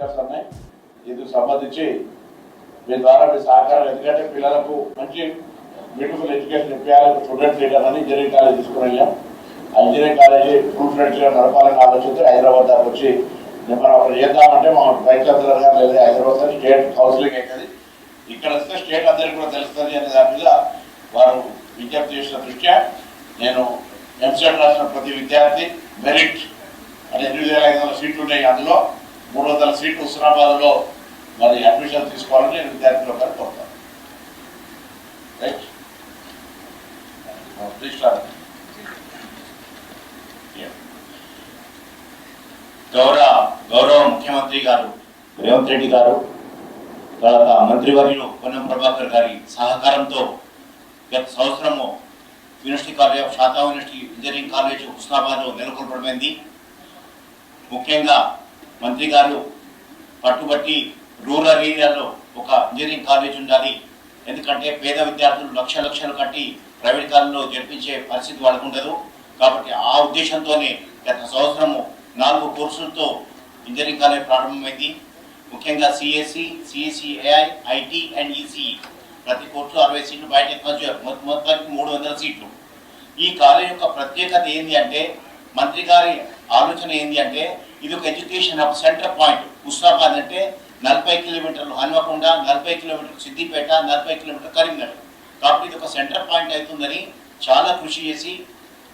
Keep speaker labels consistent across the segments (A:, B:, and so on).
A: Centres ఉన్నాయి. ఇందుకు సంబంధించి మీ ద్వారా మీ సహకారం, ఎందుకంటే పిల్లలకు మంచి బ్యూటిఫుల్ ఎడ్యుకేషన్ ఇప్పించాలి. స్టూడెంట్ లీడర్ అని ఇంజనీరింగ్ కాలేజ్ తీసుకుని వెళ్ళాం. ఆ ఇంజనీరింగ్ కాలేజీ ఫుల్ ఫ్లెడ్జ్గా నడపాలని ఆలోచనతో హైదరాబాద్ దాకా వచ్చి మనం అక్కడ చేద్దామంటే మా వైస్ ఛాన్సలర్ గారు లేదా హైదరాబాద్ స్టేట్ కౌన్సిలింగ్ అవుతుంది, ఇక్కడ వస్తే స్టేట్ అందరికీ కూడా తెలుస్తుంది అనే దాని మీద వారు విజ్ఞప్తి చేసిన దృష్ట్యా నేను ఎంసెట్ రాసిన ప్రతి విద్యార్థి మెరిట్ అని 8,500 సీట్లు ఉన్నాయి. అందులో 300 సీట్లు హుస్నాబాద్లో మరి అడ్మిషన్ తీసుకోవాలని నేను విద్యార్థులు గారు కోరుతాను. రైట్,
B: గౌరవ ముఖ్యమంత్రి గారు రేవంత్ రెడ్డి గారు, తర్వాత మంత్రివర్యులు పొన్నం ప్రభాకర్ గారి సహకారంతో గత సంవత్సరము యూనివర్సిటీ కాలేజ్ ఆఫ్ శాతా యూనివర్సిటీ ఇంజనీరింగ్ కాలేజ్ హుస్నాబాద్లో నెలకొల్పడమైంది. ముఖ్యంగా మంత్రి గారు పట్టుబట్టి రూరల్ ఏరియాలో ఒక ఇంజనీరింగ్ కాలేజ్ ఉండాలి, ఎందుకంటే పేద విద్యార్థులు లక్షలు కట్టి ప్రైవేట్ కాలేజీలో జరిపించే పరిస్థితి వాళ్ళకు ఉండదు. కాబట్టి ఆ ఉద్దేశంతోనే గత సంవత్సరము 4 కోర్సులతో ఇంజనీరింగ్ కాలేజ్ ప్రారంభమైంది. ముఖ్యంగా సిఎస్సి, సిఎస్సిఐ, ఐటీ అండ్ ఈసీఈ ప్రతి కోర్సులో 60 సీట్లు, బయట మొత్తానికి 300 సీట్లు. ఈ కాలేజ్ యొక్క ప్రత్యేకత ఏంటి అంటే, మంత్రి గారి ఆలోచన ఏంటి అంటే, ఇది ఒక education hub, centre point. Husnabad అంటే 40 కిలోమీటర్లు హన్మకొండ, 40 కిలోమీటర్లు సిద్దిపేట, 40 కిలోమీటర్లు కరీంనగర్. కాబట్టి ఇది ఒక సెంటర్ పాయింట్ అవుతుందని చాలా కృషి చేసి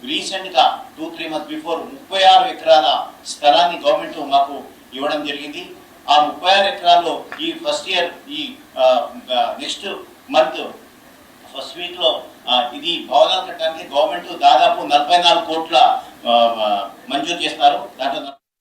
B: రీసెంట్గా 2-3 మంత్స్ బిఫోర్ 36 ఎకరాల స్థలాన్ని గవర్నమెంట్ మాకు ఇవ్వడం జరిగింది. ఆ 36 ఎకరాల్లో ఈ ఫస్ట్ ఇయర్, ఈ నెక్స్ట్ మంత్ ఫస్ట్ వీక్లో ఇది భవనాలు కట్టడానికి గవర్నమెంట్ దాదాపు 44 కోట్ల మంజూరు చేస్తారు. దాంట్లో